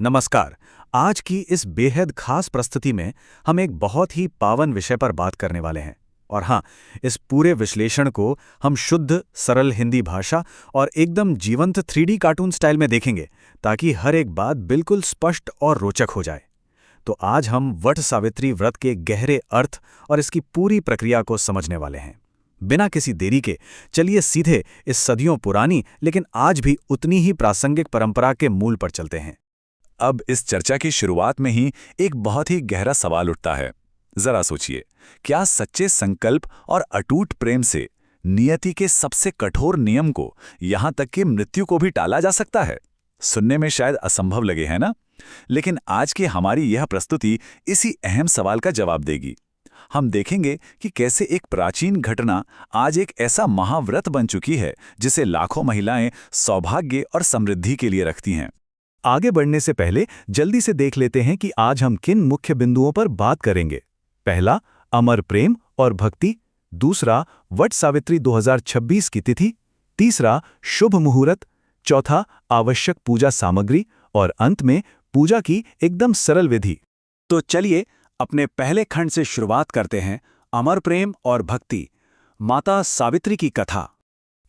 नमस्कार। आज की इस बेहद खास प्रस्तुति में हम एक बहुत ही पावन विषय पर बात करने वाले हैं। और हाँ, इस पूरे विश्लेषण को हम शुद्ध, सरल हिंदी भाषा और एकदम जीवंत 3D कार्टून स्टाइल में देखेंगे, ताकि हर एक बात बिल्कुल स्पष्ट और रोचक हो जाए। तो आज हम वट सावित्री व्रत के गहरे अर्थ और इसकी पूरी प्रक्रिया को समझने वाले हैं। बिना किसी देरी के चलिए सीधे इस सदियों पुरानी लेकिन आज भी उतनी ही प्रासंगिक परंपरा के मूल पर चलते हैं। अब इस चर्चा की शुरुआत में ही एक बहुत ही गहरा सवाल उठता है। जरा सोचिए, क्या सच्चे संकल्प और अटूट प्रेम से नियति के सबसे कठोर नियम को, यहां तक कि मृत्यु को भी टाला जा सकता है? सुनने में शायद असंभव लगे, है ना? लेकिन आज की हमारी यह प्रस्तुति इसी अहम सवाल का जवाब देगी। हम देखेंगे कि कैसे एक प्राचीन घटना आज एक ऐसा महाव्रत बन चुकी है जिसे लाखों महिलाएं सौभाग्य और समृद्धि के लिए रखती हैं। आगे बढ़ने से पहले जल्दी से देख लेते हैं कि आज हम किन मुख्य बिंदुओं पर बात करेंगे। पहला, अमर प्रेम और भक्ति। दूसरा, वट सावित्री 2026 की तिथि। तीसरा, शुभ मुहूर्त। चौथा, आवश्यक पूजा सामग्री। और अंत में पूजा की एकदम सरल विधि। तो चलिए अपने पहले खंड से शुरुआत करते हैं। अमर प्रेम और भक्ति, माता सावित्री की कथा।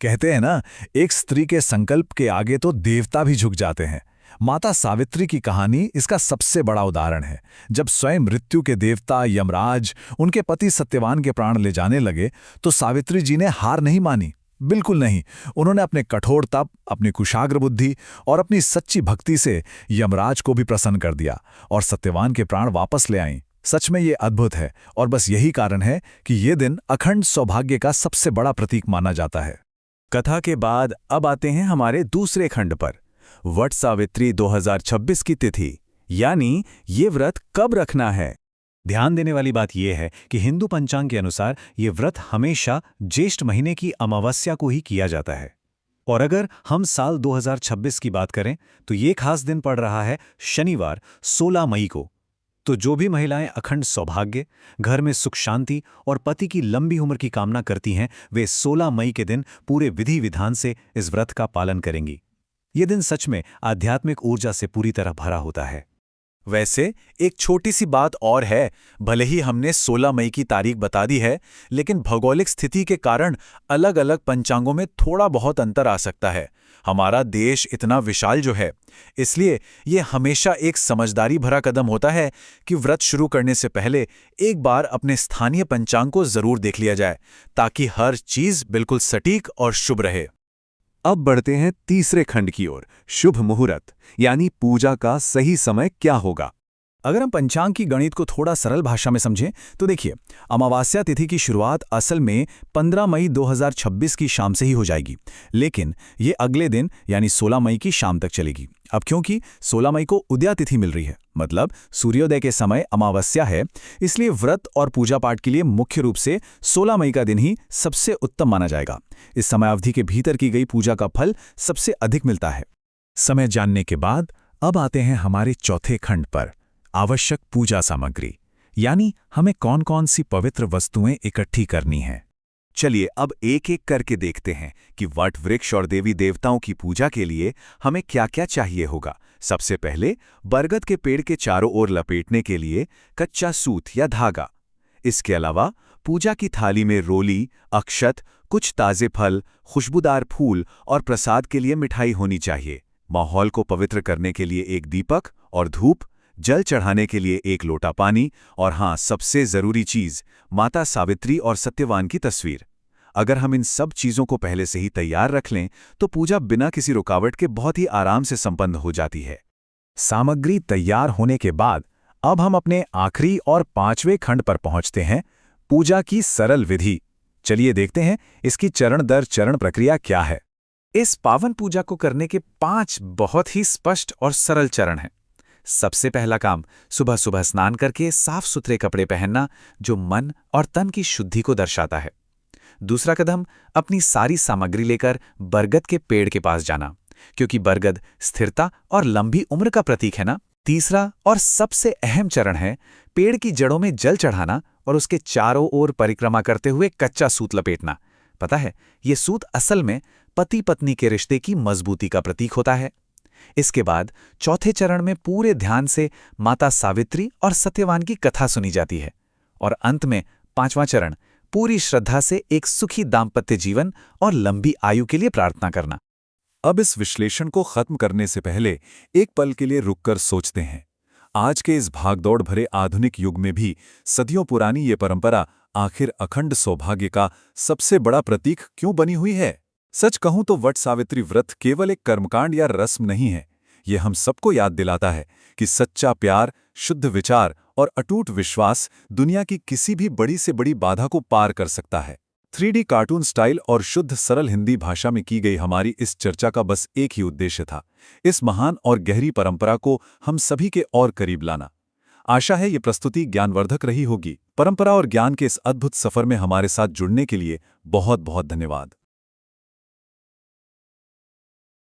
कहते हैं ना, एक स्त्री के संकल्प के आगे तो देवता भी झुक जाते हैं। माता सावित्री की कहानी इसका सबसे बड़ा उदाहरण है। जब स्वयं मृत्यु के देवता यमराज उनके पति सत्यवान के प्राण ले जाने लगे, तो सावित्री जी ने हार नहीं मानी, बिल्कुल नहीं। उन्होंने अपने कठोर तप, अपनी कुशाग्र बुद्धि और अपनी सच्ची भक्ति से यमराज को भी प्रसन्न कर दिया और सत्यवान के प्राण वापस ले आईं। सच में ये अद्भुत है, और बस यही कारण है कि ये दिन अखंड सौभाग्य का सबसे बड़ा प्रतीक माना जाता है। कथा के बाद अब आते हैं हमारे दूसरे खंड पर, वट सावित्री 2026 की तिथि, यानी ये व्रत कब रखना है। ध्यान देने वाली बात यह है कि हिंदू पंचांग के अनुसार ये व्रत हमेशा ज्येष्ठ महीने की अमावस्या को ही किया जाता है। और अगर हम साल 2026 की बात करें तो ये खास दिन पड़ रहा है शनिवार 16 मई को। तो जो भी महिलाएं अखंड सौभाग्य, घर में सुख शांति और पति की लंबी उम्र की कामना करती हैं, वे 16 मई के दिन पूरे विधि विधान से इस व्रत का पालन करेंगी। ये दिन सच में आध्यात्मिक ऊर्जा से पूरी तरह भरा होता है। वैसे एक छोटी सी बात और है, भले ही हमने 16 मई की तारीख बता दी है, लेकिन भौगोलिक स्थिति के कारण अलग अलग पंचांगों में थोड़ा बहुत अंतर आ सकता है। हमारा देश इतना विशाल जो है, इसलिए ये हमेशा एक समझदारी भरा कदम होता है कि व्रत शुरू करने से पहले एक बार अपने स्थानीय पंचांग को जरूर देख लिया जाए, ताकि हर चीज बिल्कुल सटीक और शुभ रहे। अब बढ़ते हैं तीसरे खंड की ओर, शुभ मुहूर्त, यानी पूजा का सही समय क्या होगा। अगर हम पंचांग की गणित को थोड़ा सरल भाषा में समझें तो देखिए, अमावस्या तिथि की शुरुआत असल में 15 मई 2026 की शाम से ही हो जाएगी, लेकिन ये अगले दिन यानी 16 मई की शाम तक चलेगी। अब क्योंकि 16 मई को उदया तिथि मिल रही है, मतलब सूर्योदय के समय अमावस्या है, इसलिए व्रत और पूजा पाठ के लिए मुख्य रूप से 16 मई का दिन ही सबसे उत्तम माना जाएगा। इस समय अवधि के भीतर की गई पूजा का फल सबसे अधिक मिलता है। समय जानने के बाद अब आते हैं हमारे चौथे खंड पर, आवश्यक पूजा सामग्री, यानी हमें कौन कौन सी पवित्र वस्तुएं इकट्ठी करनी हैं। चलिए अब एक एक करके देखते हैं कि वट वृक्ष और देवी देवताओं की पूजा के लिए हमें क्या क्या चाहिए होगा। सबसे पहले बरगद के पेड़ के चारों ओर लपेटने के लिए कच्चा सूत या धागा। इसके अलावा पूजा की थाली में रोली, अक्षत, कुछ ताजे फल, खुशबूदार फूल और प्रसाद के लिए मिठाई होनी चाहिए। माहौल को पवित्र करने के लिए एक दीपक और धूप, जल चढ़ाने के लिए एक लोटा पानी, और हाँ, सबसे जरूरी चीज, माता सावित्री और सत्यवान की तस्वीर। अगर हम इन सब चीजों को पहले से ही तैयार रख लें तो पूजा बिना किसी रुकावट के बहुत ही आराम से संपन्न हो जाती है। सामग्री तैयार होने के बाद अब हम अपने आखिरी और पांचवें खंड पर पहुंचते हैं, पूजा की सरल विधि। चलिए देखते हैं इसकी चरण दर चरण प्रक्रिया क्या है। इस पावन पूजा को करने के 5 बहुत ही स्पष्ट और सरल चरण हैं। सबसे पहला काम, सुबह सुबह स्नान करके साफ सुथरे कपड़े पहनना, जो मन और तन की शुद्धि को दर्शाता है। दूसरा कदम, अपनी सारी सामग्री लेकर बरगद के पेड़ के पास जाना, क्योंकि बरगद स्थिरता और लंबी उम्र का प्रतीक है ना। तीसरा और सबसे अहम चरण है पेड़ की जड़ों में जल चढ़ाना और उसके चारों ओर परिक्रमा करते हुए कच्चा सूत लपेटना। पता है, ये सूत असल में पति पत्नी के रिश्ते की मजबूती का प्रतीक होता है। इसके बाद चौथे चरण में पूरे ध्यान से माता सावित्री और सत्यवान की कथा सुनी जाती है और अंत में पांचवां चरण पूरी श्रद्धा से एक सुखी दाम्पत्य जीवन और लंबी आयु के लिए प्रार्थना करना। अब इस विश्लेषण को खत्म करने से पहले एक पल के लिए रुककर सोचते हैं, आज के इस भागदौड़ भरे आधुनिक युग में भी सदियों पुरानी ये परंपरा आखिर अखंड सौभाग्य का सबसे बड़ा प्रतीक क्यों बनी हुई है? सच कहूं तो वट सावित्री व्रत केवल एक कर्मकांड या रस्म नहीं है। ये हम सबको याद दिलाता है कि सच्चा प्यार, शुद्ध विचार और अटूट विश्वास दुनिया की किसी भी बड़ी से बड़ी बाधा को पार कर सकता है। 3D कार्टून स्टाइल और शुद्ध सरल हिंदी भाषा में की गई हमारी इस चर्चा का बस एक ही उद्देश्य था, इस महान और गहरी परंपरा को हम सभी के और करीब लाना। आशा है ये प्रस्तुति ज्ञानवर्धक रही होगी। परंपरा और ज्ञान के इस अद्भुत सफर में हमारे साथ जुड़ने के लिए बहुत बहुत धन्यवाद।